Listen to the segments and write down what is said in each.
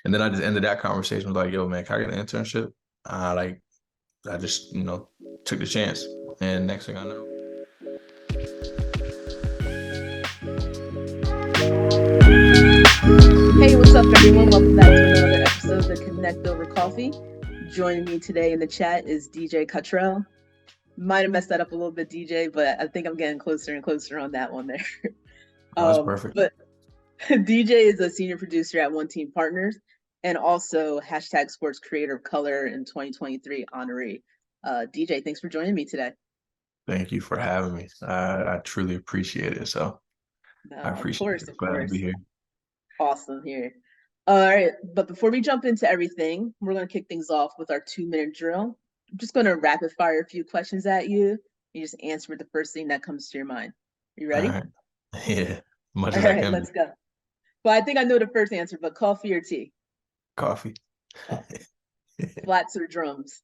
And then I just ended that conversation with like, yo, man, can I get an internship? Like I just, took the chance. And next thing I know. Hey, what's up, everyone? Welcome back to another episode of Connect Over Coffee. Joining me today in the chat is DJ Cottrell. Might have messed that up a little bit, DJ, but I think I'm getting closer and closer on that one there. Oh, that's perfect. But DJ is a senior producer at One Team Partners and also hashtag Sports Creator of Color in 2023 honoree. DJ, thanks for joining me today. Thank you for having me. I truly appreciate it. So No, I of appreciate course, it. of Glad to be course. here. Awesome here. All right, but before we jump into everything, we're going to kick things off with our 2-minute drill. I'm just going to rapid fire a few questions at you. You just answer with the first thing that comes to your mind. You All ready? right. Yeah. Much All as I right, can be. let's go. Well, I think I know the first answer, but coffee or tea? Coffee. Coffee. Flats or drums?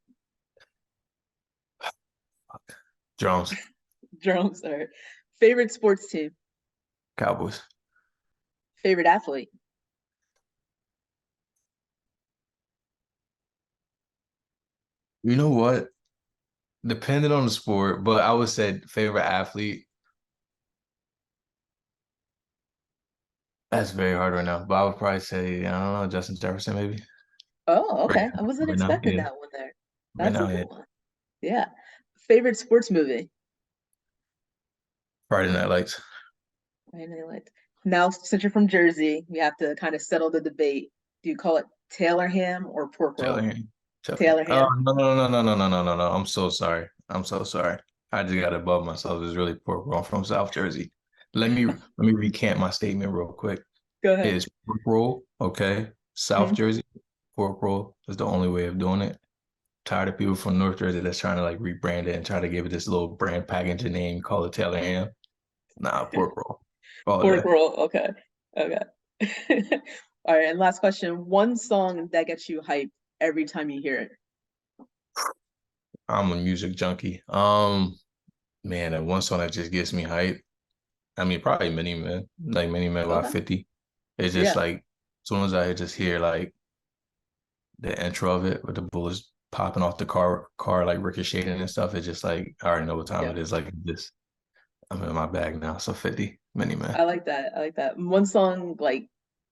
Drums. Drums. All right. Favorite sports team? Cowboys. Favorite athlete? You know what? Depending on the sport, but I would say favorite athlete. That's very hard right now. But I would probably say, I don't know, Justin Jefferson, maybe. Oh, Right okay. now. I wasn't Right now. expecting Yeah. that one there. Right That's a now, good yeah. one. Yeah. Favorite sports movie? Friday Night Lights. Like, now, since you're from Jersey, we have to kind of settle the debate. Do you call it Taylor ham or pork roll? Taylor. Taylor. Taylor Oh, ham. no, no, no, no, no, no, no, no, no. I'm so sorry. I'm so sorry. I just got above myself. It's really pork roll. I'm from South Jersey. Let me recant my statement real quick. Go It ahead. is pork roll, okay? South Mhm. Jersey, pork roll is the only way of doing it. Tired of people from North Jersey that's trying to like rebrand it and try to give it this little brand packaging name, call it Taylor ham. Nah, pork roll. All Pork day. roll. Okay. Okay. All right. And last question. One song that gets you hyped every time you hear it. I'm a music junkie. Man, and one song that just gets me hype. I mean, probably Many Men, like Many Men by Okay. 50. It's just Yeah. like, as soon as I just hear like the intro of it with the bullets popping off the car like ricocheting and stuff, it's just like, I already know what time Yeah. it is. Like, this, I'm in my bag now. So 50, Many Men. I like that. I like that. One song, like,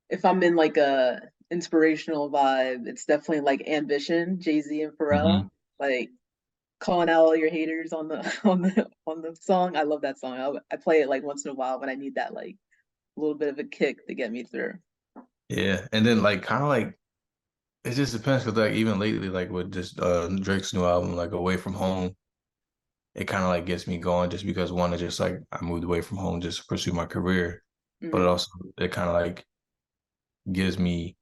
if I'm in like a inspirational vibe, it's definitely like Ambition, Jay-Z and Pharrell. Hmm. Like, calling out all your haters on the on the song. I love that song. I play it like once in a while when I need that like little bit of a kick to get me through. Yeah. And then like kind of like it just depends because like even lately, like with just Drake's new album, like Away From Home, it kind of like gets me going just because one, is just like I moved away from home just to pursue my career. But it Hmm. also it kind of like gives me,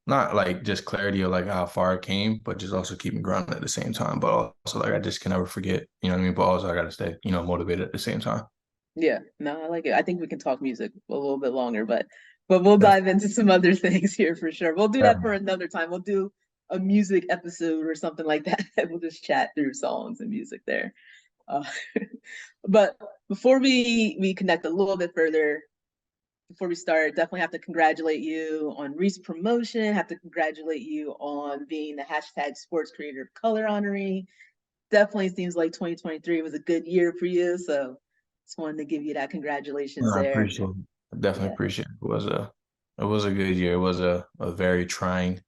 not like just clarity of like how far I came, but just also keep me grounded at the same time. But also like I just can never forget, you know what I mean? But also I gotta stay, motivated at the same time. Yeah, no, I like it. I think we can talk music a little bit longer, but we'll dive Definitely. into some other things here for sure. We'll do that for Definitely. another time. We'll do a music episode or something like that. We'll just chat through songs and music there. Uh, but before we connect a little bit further, before we start, definitely have to congratulate you on recent promotion. Have to congratulate you on being the hashtag Sports Creator of Color honoree. Definitely seems like 2023 was a good year for you. So just wanted to give you that congratulations I there. appreciate it. I definitely Yeah, appreciate it. It was a good year. It was a very trying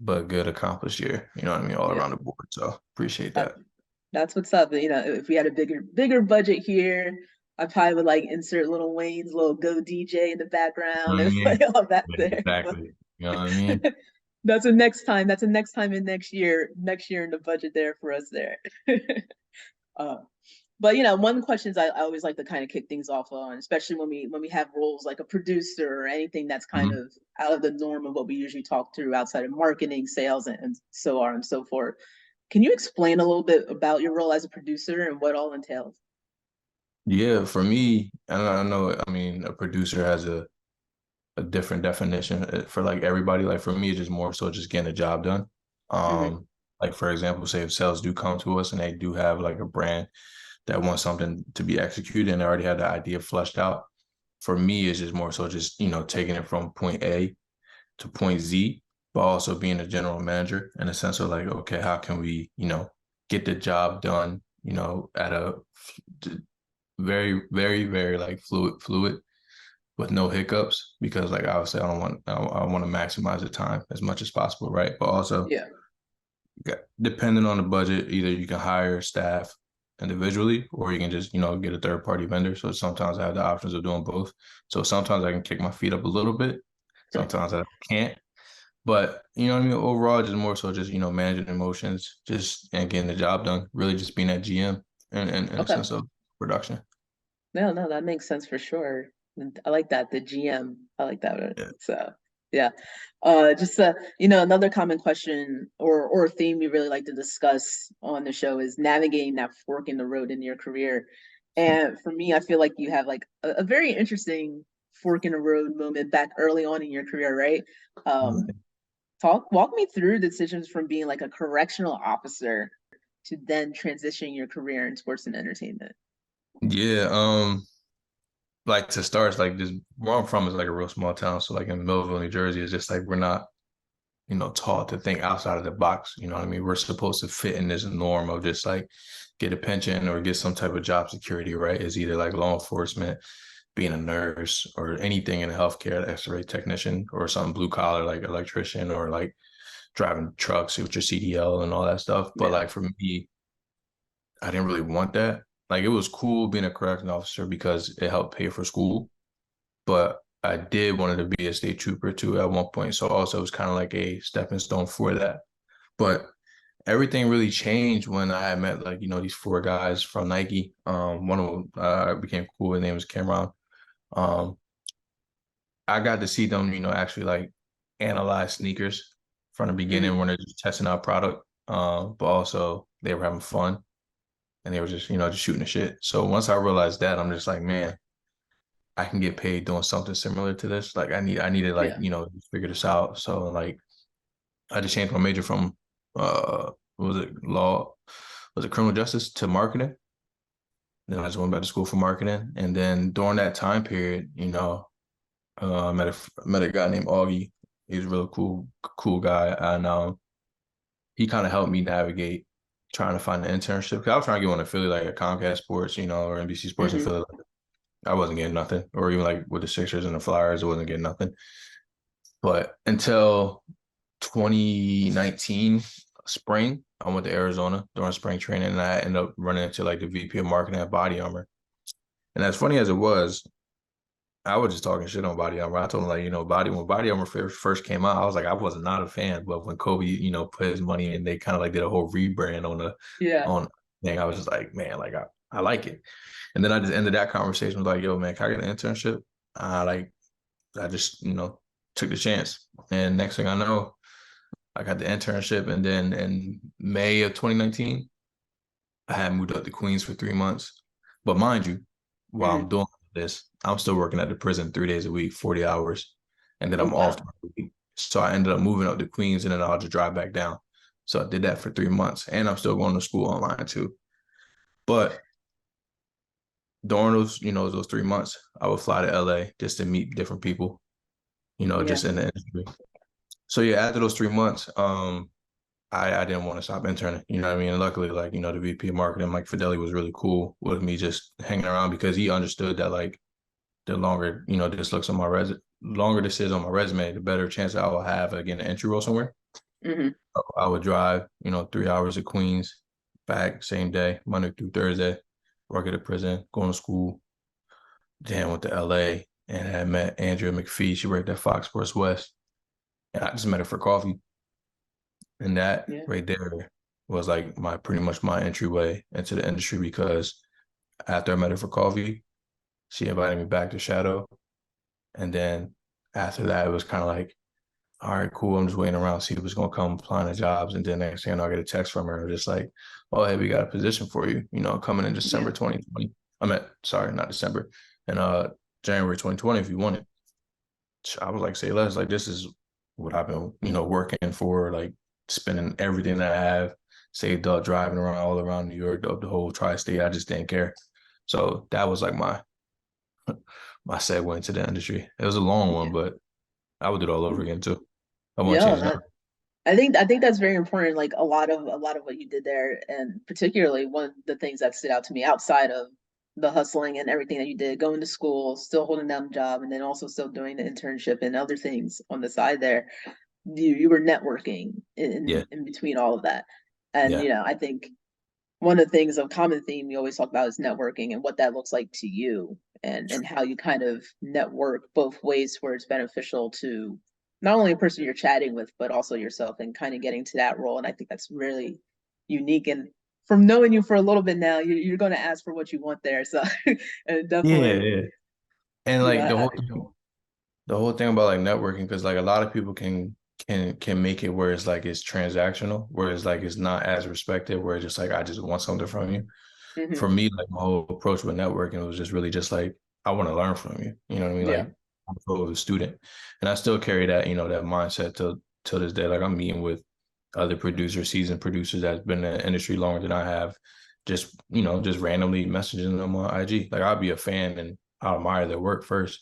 but good accomplished year. You know what I mean? All yeah. around the board. So appreciate That, that. that's what's up. If we had a bigger budget here, I probably would like insert Little Wayne's little Go DJ in the You background know what I and play mean? all that Yeah, there. But exactly. You know what I mean? that's a next time. That's a next time in next year in the budget there for us there. uh, but one of the questions I always like to kind of kick things off on, especially when we have roles like a producer or anything that's kind Mhm. of out of the norm of what we usually talk through outside of marketing, sales, and so on and so forth. Can you explain a little bit about your role as a producer and what all entails? Yeah, for me, I know, I mean, a producer has a different definition for like everybody. Like for me, it's just more so just getting a job done. Hmm. Like for example, say if sales do come to us and they do have like a brand that wants something to be executed and they already have the idea fleshed out, for me, it's just more so just, taking it from point A to point Z, but also being a general manager in a sense of like, okay, how can we, get the job done, at a very, very, very like fluid with no hiccups because like obviously I want to maximize the time as much as possible, right? But also Yeah. depending on the budget, either you can hire staff individually or you can just, get a third party vendor. So sometimes I have the options of doing both. So sometimes I can kick my feet up a little bit. Sometimes I can't. But you know what I mean? Overall, just more so just, managing emotions, just and getting the job done. Really just being that GM in a Okay. sense of production. No, no, that makes sense for sure. And I like that, the GM. I like that. Yeah. So yeah. Just another common question or theme we really like to discuss on the show is navigating that fork in the road in your career. And for me, I feel like you have like a very interesting fork in the road moment back early on in your career, right? Um, walk me through the decisions from being like a correctional officer to then transitioning your career in sports and entertainment. Yeah, like to start, it's like this where I'm from is like a real small town. So like in Millville, New Jersey, it's just like we're not, taught to think outside of the box. You know what I mean? We're supposed to fit in this norm of just like get a pension or get some type of job security, right? It's either like law enforcement, being a nurse, or anything in healthcare, X-ray technician, or something blue collar like electrician or like driving trucks with your CDL and all that stuff. But Yeah. like for me, I didn't really want that. Like it was cool being a corrections officer because it helped pay for school, but I did wanted to be a state trooper too at one point. So also it was kind of like a stepping stone for that. But everything really changed when I met like, these four guys from Nike. One of them became cool. His name was Cameron. Um, I got to see them, actually like analyze sneakers from the beginning Hmm. when they're just testing out product. But also they were having fun and they were just, just shooting the shit. So once I realized that, I'm just like, man, I can get paid doing something similar to this. Like I needed like, Yeah. figure this out. So like I just changed my major from what was it law, was it criminal justice to marketing. Then I just went back to school for marketing. And then during that time period, I met a guy named Augie. He's a really cool guy. And he kind of helped me navigate trying to find an internship. 'Cause I was trying to get one in Philly, like a Comcast Sports, or NBC Sports in Hmm. Philly. I wasn't getting nothing. Or even like with the Sixers and the Flyers, I wasn't getting nothing. But until 2019 spring, I went to Arizona during spring training and I ended up running into like the VP of marketing at Body Armor. And as funny as it was, I was just talking shit on Body Armor. I told him like, when Body Armor first came out, I was like, I was not a fan. But when Kobe, put his money in, they kind of like did a whole rebrand Yeah. on thing. I was just like, man, like I like it. And then I just ended that conversation with like, yo, man, can I get an internship? I just, took the chance. And next thing I know, I got the internship. And then in May of 2019, I had moved up to Queens for 3 months. But mind you, while I'm Hmm. doing this, I'm still working at the prison 3 days a week, 40 hours. And then Oh I'm off wow. the week. So I ended up moving up to Queens and then I'll just drive back down. So I did that for 3 months. And I'm still going to school online too. But during those 3 months, I would fly to LA just to meet different people, Yeah. just in the industry. So yeah, after those 3 months, I didn't want to stop interning. You know what I mean? And luckily, like, the VP of marketing, Mike Fideli, was really cool with me just hanging around because he understood that like the longer, longer this is on my resume, the better chance I will have again an entry role somewhere. Hmm. So I would drive, 3 hours to Queens, back same day, Monday through Thursday, work at a prison, going to school. Then went to LA and I met Andrea McPhee. She worked at Fox Sports West. And I just met her for coffee. And that Yeah. right there was like my pretty much my entryway into the industry because after I met her for coffee, she invited me back to Shadow. And then after that, it was kind of like, all right, cool. I'm just waiting around, see who's gonna come applying to jobs. And then next thing I know, I get a text from her, just like, oh, hey, we got a position for you, coming in Yeah. December 2020. Sorry, not December, and January 2020 if you want it. I was like, say less. Like this is what I've been, working for, like spending everything that I have saved up, driving around all around New York, the whole tri-state. I just didn't care. So that was like my my segue into the industry. It was a long one, Yeah. but I would do it all over again too. I won't Yeah, change nothing. I think that's very important. Like a lot of what you did there, and particularly one of the things that stood out to me outside of the hustling and everything that you did, going to school, still holding down the job, and then also still doing the internship and other things on the side there. You were networking Yeah, in between all of that, and yeah, I think one of the things, a common theme we always talk about is networking and what that looks like to you, and how you kind of network both ways where it's beneficial to not only the person you're chatting with but also yourself, and kind of getting to that role. And I think that's really unique. And from knowing you for a little bit now, you're going to ask for what you want there, so and yeah, definitely, yeah. And you know like I, the whole thing about like networking, because like a lot of people can make it where it's like it's transactional, where it's like it's not as respected, where it's just like I just want something from you. For mhm, me, like my whole approach with networking was just really just like I want to learn from you. You know what I mean? yeah, Like I'm a student, and I still carry that that mindset till this day. Like I'm meeting with other producers, seasoned producers that's been in the industry longer than I have. Just just randomly messaging them on IG. Like I'll be a fan and I admire their work first.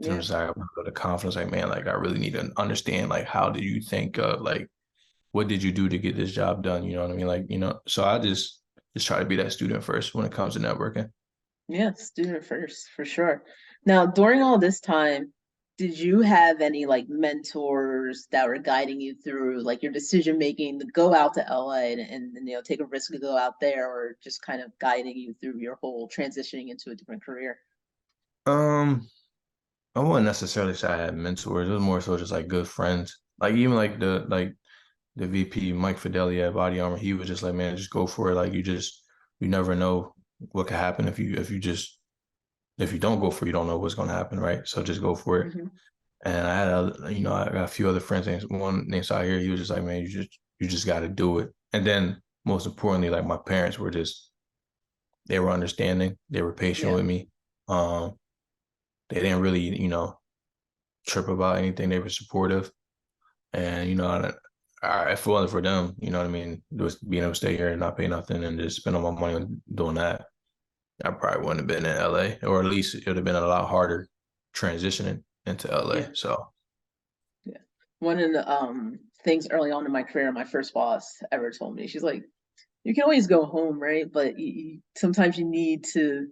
Then I'm yeah. just like the confidence, like man, like I really need to understand like how did you think of like what did you do to get this job done? You know what I mean? Like, so I just try to be that student first when it comes to networking. Yeah, student first, for sure. Now, during all this time, did you have any like mentors that were guiding you through like your decision making to go out to LA, and take a risk to go out there, or just kind of guiding you through your whole transitioning into a different career? Um, I wouldn't necessarily say I had mentors. It was more so just like good friends. Like even like the VP Mike Fidelli at Body Armor, he was just like, man, just go for it. Like you never know what could happen if you don't go for it, you don't know what's gonna happen, right? So just go for it. Hmm. And I had I got a few other friends. One named Sahir, he was just like, man, you just got to do it. And then most importantly, like my parents were just they were understanding, they were patient Yeah, with me. Um, they didn't really trip about anything. They were supportive, and if it wasn't for them, you know what I mean, just being able to stay here and not pay nothing and just spend all my money on doing that, I probably wouldn't have been in LA, or at least it would have been a lot harder transitioning into LA. yeah, So yeah. One of the things early on in my career, my first boss ever told me, she's like, you can always go home, right? But sometimes you need to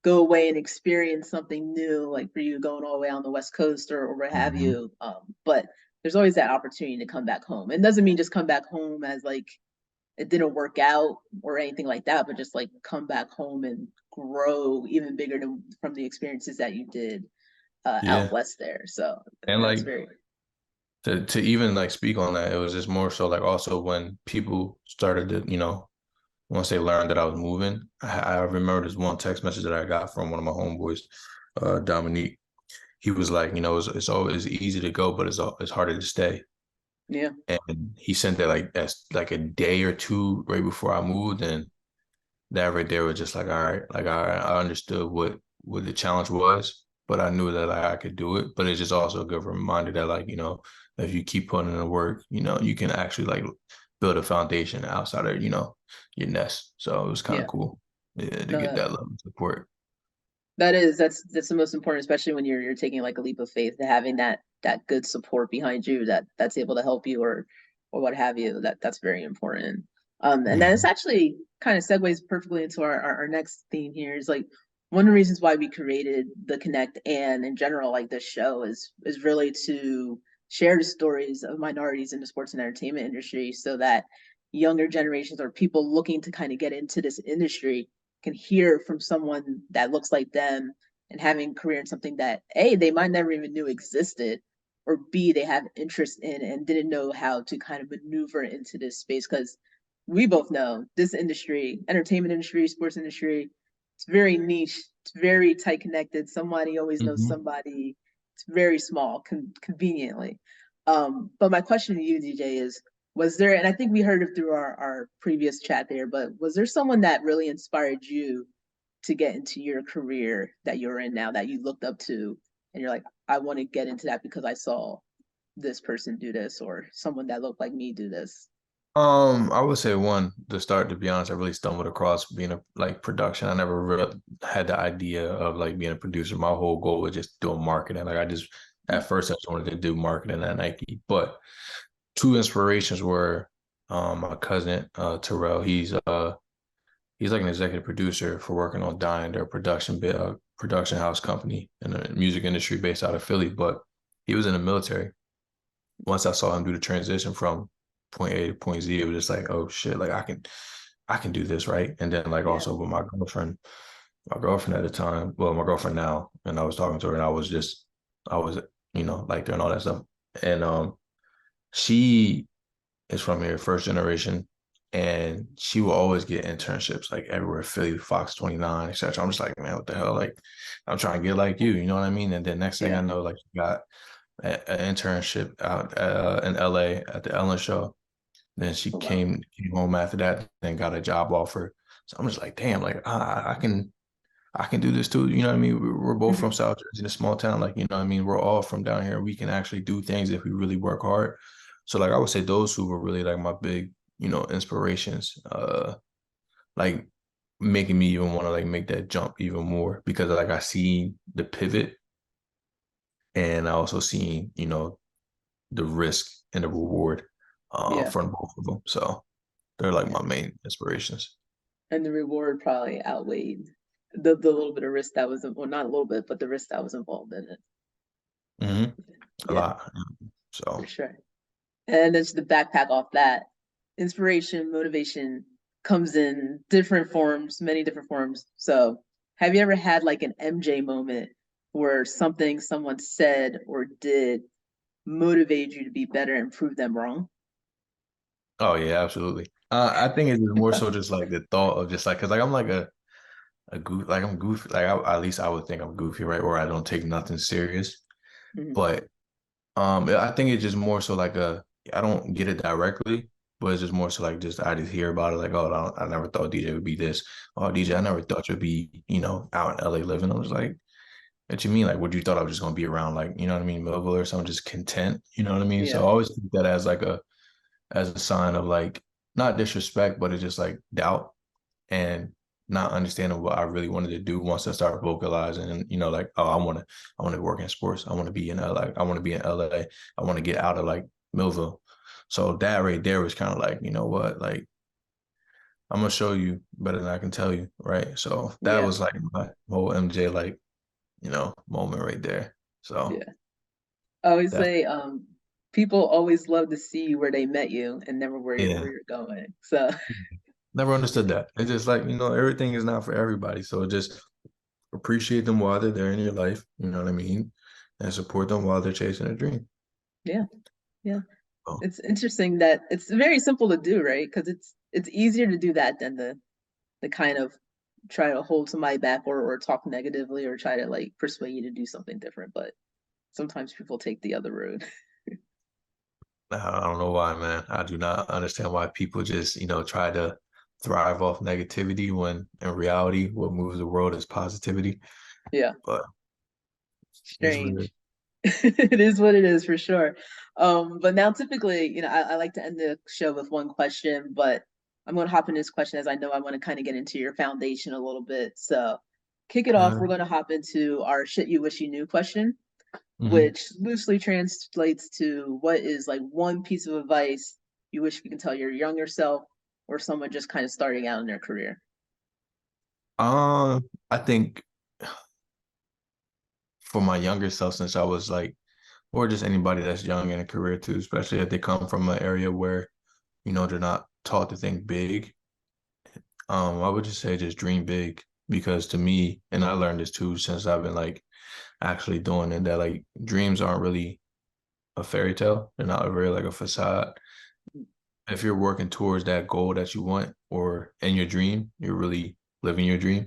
go away and experience something new, like for you going all the way on the West Coast, or what have mhm. you. But there's always that opportunity to come back home. It doesn't mean just come back home as like it didn't work out or anything like that, but just like come back home and grow even bigger from the experiences that you did out Yeah, west there. So and that's like very, to even like speak on that, it was just more so like also when people started to, once they learned that I was moving, I remember this one text message that I got from one of my homeboys, Dominique. He was like, it's always easy to go, but it's harder to stay. yeah, And he sent that like that's like a day or two right before I moved, and that right there was just like, all right, like I understood what the challenge was, but I knew that like, I could do it. But it's just also a good reminder that like, if you keep putting in the work, you can actually like build a foundation outside of, your nest. So it was kind of yeah. cool, yeah, to get No, that level of support. that's the most important, especially when you're taking like a leap of faith, to having that good support behind you that's able to help you, or what have you. That's very important. And then it's Mhm. actually kind of segues perfectly into our next theme here, is like one of the reasons why we created the Connect, and in general like this show, is really to share the stories of minorities in the sports and entertainment industry, so that younger generations or people looking to kind of get into this industry can hear from someone that looks like them, and having a career in something that A, they might never even knew existed, or B, they have interest in and didn't know how to kind of maneuver into this space. Because we both know this industry, entertainment industry, sports industry, it's very niche, it's very tight connected. Somebody always knows Mhm. somebody. It's very small, conveniently. But my question to you, DJ, is, was there, and I think we heard it through our previous chat there, but was there someone that really inspired you to get into your career that you're in now, that you looked up to, and you're like, I want to get into that because I saw this person do this, or someone that looked like me do this? I would say one, to start, to be honest, I really stumbled across being a like production. I never really had the idea of like being a producer. My whole goal was just doing marketing. Like I just at first I just wanted to do marketing at Nike. But two inspirations were my cousin Terrell. He's like an executive producer for working on Dying, their production house company in the music industry based out of Philly. But he was in the military. Once I saw him do the transition from point A to point Z, it was just like, oh shit, like I can do this, right? And then like Yeah. also with my girlfriend at the time, well, my girlfriend now, and I was talking to her, and I was, like her and all that stuff, and she is from here, first generation, and she will always get internships like everywhere, Philly, Fox 29, etc. I'm just like, man, what the hell? Like, I'm trying to get like you know what I mean? And then next thing I Yeah. know, like she got an internship out in LA at the Ellen show. Then she Oh, wow. came home after that and got a job offer. So I'm just like, damn, like I can do this too. You know what I mean? We're both from Hmm. South Jersey, in a small town. Like, you know what I mean? We're all from down here. We can actually do things if we really work hard. So like I would say those who were really like my big, inspirations. Like making me even want to like make that jump even more because like I see the pivot and I also see, the risk and the reward Yeah. from both of them. So they're like Yeah. my main inspirations. And the reward probably outweighed the little bit of risk that was, well, not a little bit, but the risk that was involved in it. Hmm. A Yeah, lot. for So sure. And then just the backpack off that, inspiration, motivation comes in different forms, many different forms. So, have you ever had like an MJ moment where something someone said or did motivated you to be better and prove them wrong? oh yeah, absolutely. I think it's just more so just like the thought of just like because like I'm like a goof like I'm goofy like at least I would think I'm goofy right where I don't take nothing serious. Mhm. But I think it's just more so like I don't get it directly, but it's just more so like just I just hear about it like oh I never thought DJ would be this. Oh DJ, I never thought you'd be out in LA living. I was like, what you mean? Like, what you thought I was just gonna be around like you know what I mean, Millville or something, just content. You know what I mean? So Yeah, I always think that as like as a sign of like not disrespect, but it's just like doubt and not understanding what I really wanted to do once I started vocalizing and like oh I want to work in sports. I want to be in LA. I want to be in LA. I want to get out of like Millville. So that right there was kind of like, you know what, like I'm gonna show you better than I can tell you, right? So that yeah, was like my whole MJ like, moment right there. So yeah. I always that's say, people always love to see where they met you and never where yeah. you're going. So, Never understood that. It's just like, everything is not for everybody. So just appreciate them while they're there in your life. You know what I mean? And support them while they're chasing a dream. yeah, yeah. So, It's interesting that it's very simple to do, right? Because it's easier to do that than the kind of try to hold somebody back or talk negatively or try to like persuade you to do something different. But sometimes people take the other road. I don't know why, man. I do not understand why people just, try to thrive off negativity when in reality, what moves the world is positivity. Yeah, But it's weird. strange. It is what it is for sure. But now typically, I like to end the show with one question, but I'm going to hop in this question as I know I want to kind of get into your foundation a little bit. So, kick it off. We're going to hop into our shit you wish you knew question, Mhm. which loosely translates to what is like one piece of advice you wish you can tell your younger self or someone just kind of starting out in their career. I think for my younger self, since I was like, or just anybody that's young in a career too, especially if they come from an area where, they're not taught to think big. I would just say just dream big because to me, and I learned this too since I've been like actually doing it, that like dreams aren't really a fairy tale. They're not really like a facade. If you're working towards that goal that you want or in your dream, you're really living your dream.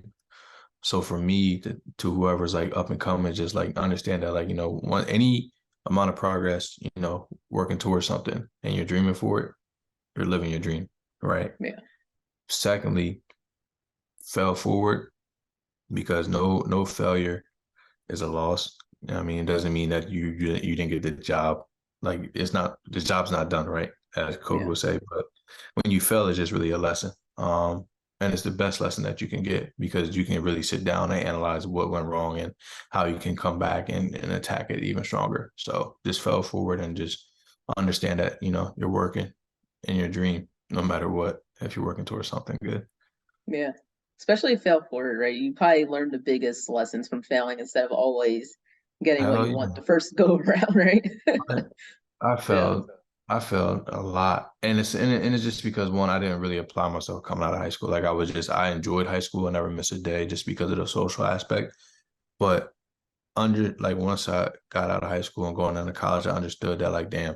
So for me to whoever's like up and coming, just like understand that like, one any amount of progress, working towards something and you're dreaming for it, you're living your dream, right? Yeah, Secondly, fail forward because no failure is a loss. I mean, it doesn't mean that you didn't get the job. Like it's not the job's not done, right? as Code Yeah. would say. But when you fail, it's just really a lesson. And it's the best lesson that you can get because you can really sit down and analyze what went wrong and how you can come back and attack it even stronger. So just fail forward and just understand that, you're working in your dream no matter what, if you're working towards something good. Yeah. Especially fail forward, right? You probably learn the biggest lessons from failing instead of always getting what Hell you want yeah. the first go around, right? I I Yeah. felt I felt a lot, and it's just because one, I didn't really apply myself coming out of high school. Like I enjoyed high school. I never missed a day just because of the social aspect. But under like once I got out of high school and going into college, I understood that like damn,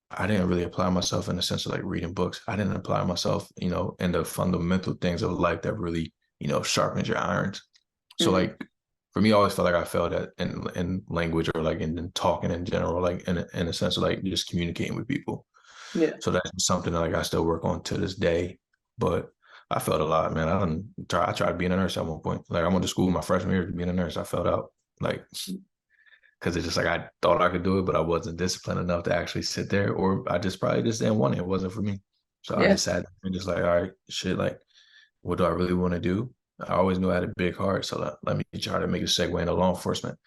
I didn't really apply myself in the sense of like reading books. I didn't apply myself, in the fundamental things of life that really, sharpens your irons. So Hmm. like for me, I always felt like I failed at in language or like in talking in general, like in a sense of like just communicating with people. Yeah. So that's something that like I still work on to this day. But I felt a lot, man. I tried being a nurse at one point. Like I went to school my freshman year to being a nurse. I felt out like because it's just like I thought I could do it, but I wasn't disciplined enough to actually sit there, or I just probably just didn't want it. It wasn't for me. So I Yeah. just sat and just like, all right, shit, like what do I really want to do? I always knew I had a big heart, so let me try to make a segue into law enforcement.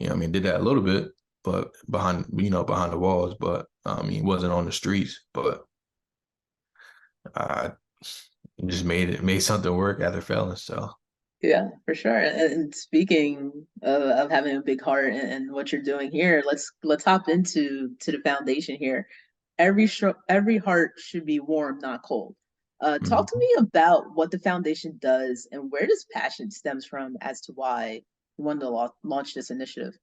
I mean, did that a little bit, but behind the walls, but I mean, wasn't on the streets, but I just made something work after failing. So Yeah, for sure. And speaking of having a big heart and what you're doing here, let's hop into the foundation here. Every heart should be warm, not cold. Talk to mhm. me about what the foundation does and where this passion stems from as to why you wanted to launch this initiative.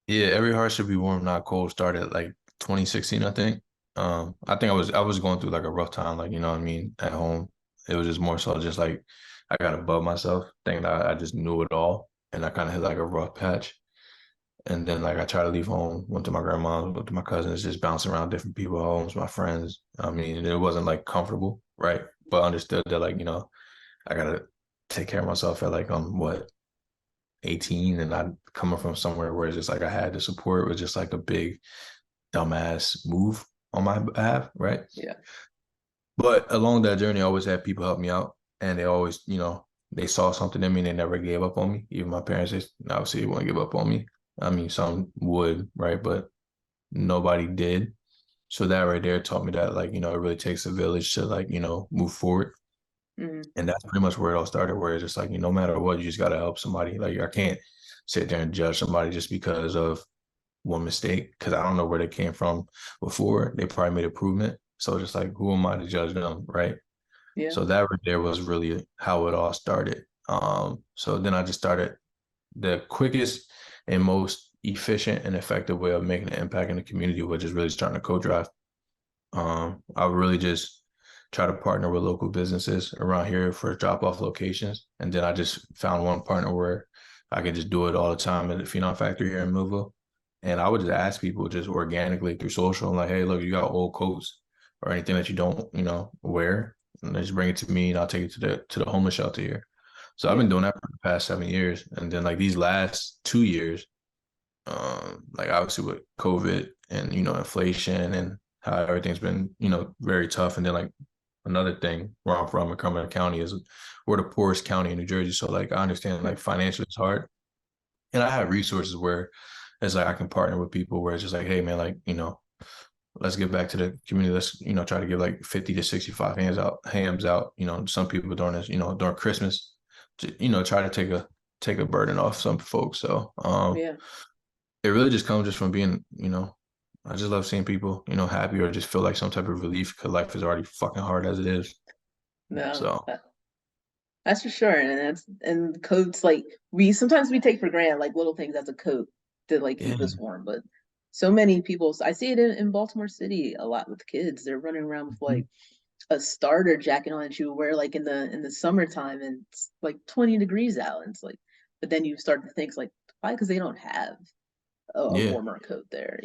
Yeah, every heart should be warm, not cold. Started like 2016, I think. I think I was going through like a rough time, like you know what I mean, at home. It was just more so just like I got above myself, thinking that I just knew it all, and I kind of hit like a rough patch. And then like I tried to leave home, went to my grandma's, went to my cousins, just bouncing around different people's homes, my friends. I mean, it wasn't like comfortable, right? But understood that like I gotta take care of myself at like what 18, and I coming from somewhere where it's just like I had the support was just like a big dumbass move on my behalf, right? Yeah, But along that journey, I always had people help me out, and they always, they saw something in me, and they never gave up on me. Even my parents, obviously, they wouldn't give up on me. I mean, some would, right? But nobody did. So that right there taught me that, like, it really takes a village to, like, move forward. hmm, And that's pretty much where it all started, where it's just like, no matter what, you just got to help somebody. Like, I can't sit there and judge somebody just because of one mistake, because I don't know where they came from before. They probably made improvement. So just like, who am I to judge them, right? yeah, So that right there was really how it all started. So then I just started the quickest and most efficient and effective way of making an impact in the community, which is really starting a co-drive. I would really just try to partner with local businesses around here for drop-off locations. And then I just found one partner where I could just do it all the time at the Phenom Factory here in Louisville. And I would just ask people just organically through social, like, hey, look, you got old coats or anything that you don't, wear, and just bring it to me and I'll take it to the homeless shelter here. So I've yeah, been doing that for the past 7 years. And then like these last 2 years, like obviously with COVID and inflation and how everything's been very tough. And then like another thing where I'm from in Cumberland County is we're the poorest county in New Jersey. So like I understand like financially it's hard, and I have resources where it's like I can partner with people where it's just like, hey man, like let's get back to the community. Let's try to give like 50 to 65 hams out. Some people during this during Christmas, to, try to take a burden off some folks. So yeah. it really just comes just from being, I just love seeing people, happy or just feel like some type of relief because life is already fucking hard as it is. No, So that's for sure. And coats like we sometimes we take for granted like little things as a coat to like keep yeah. us warm, but so many people I see it in Baltimore City a lot with kids. They're running around with like a starter jacket on that you wear like in the summertime and it's like 20 degrees out and it's like but then you start to think like why because they don't have a Yeah. warmer coat there.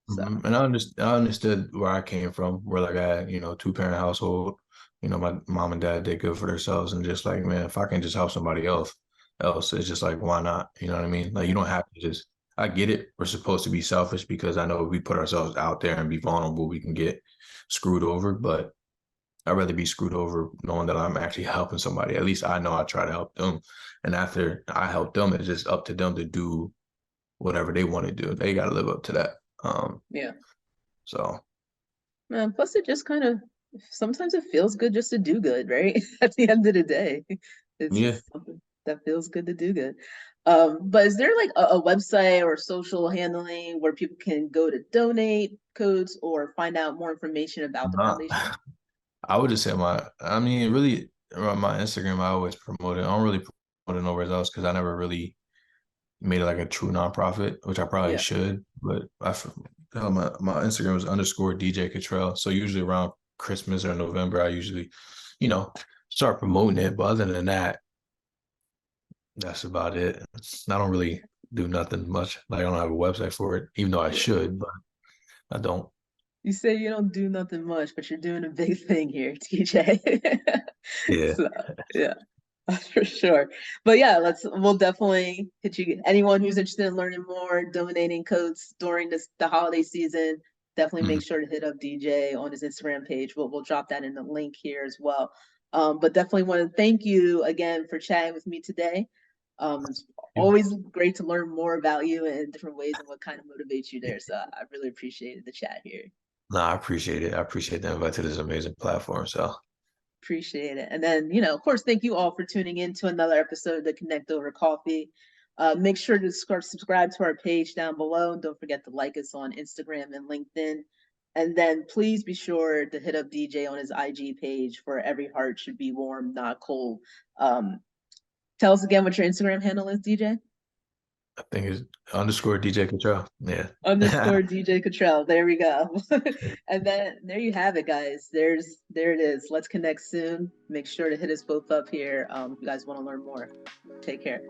So And I understood where I came from, where like I had, two-parent household, my mom and dad did good for themselves, and just like, man, if I can just help somebody else, it's just like, why not? You know what I mean? Like, you yeah, don't have to just. I get it. We're supposed to be selfish because I know if we put ourselves out there and be vulnerable, we can get screwed over. But I'd rather be screwed over knowing that I'm actually helping somebody. At least I know I try to help them. And after I help them, it's just up to them to do whatever they want to do. They got to live up to that. Yeah. So Man, plus it just kind of sometimes it feels good just to do good, right? At the end of the day, it's yeah, just something that feels good to do good. But is there like a website or social handling where people can go to donate codes or find out more information about the uh, foundation? I would just say I mean, really, around my Instagram, I always promote it. I don't really promote it nowhere else because I never really made it like a true nonprofit, which I probably Yeah. should. But my Instagram is underscore DJ Cottrell. So usually around Christmas or November, I usually, you know, start promoting it. But other than that, that's about it. I don't really do nothing much. Like I don't have a website for it, even though I Yeah. should, but I don't. You say you don't do nothing much, but you're doing a big thing here, TJ. Yeah. So, yeah. For sure. But yeah, we'll definitely hit you. Anyone who's interested in learning more, donating codes during the holiday season, definitely Mhm. make sure to hit up DJ on his Instagram page. We'll drop that in the link here as well. But definitely want to thank you again for chatting with me today. It's always great to learn more about you in different ways and what kind of motivates you there. So I really appreciated the chat here. No, I appreciate it. I appreciate the invite to this amazing platform. So Appreciate it. And then, of course, thank you all for tuning in to another episode of the Connect Over Coffee. Make sure to subscribe to our page down below. And don't forget to like us on Instagram and LinkedIn. And then please be sure to hit up DJ on his IG page for Every Heart Should Be Warm, Not Cold. Tell us again what your Instagram handle is, DJ. I think it's underscore DJ Control. Yeah. Underscore DJ Cottrell. There we go. And then there you have it, guys. There it is. Let's connect soon. Make sure to hit us both up here. If you guys want to learn more. Take care.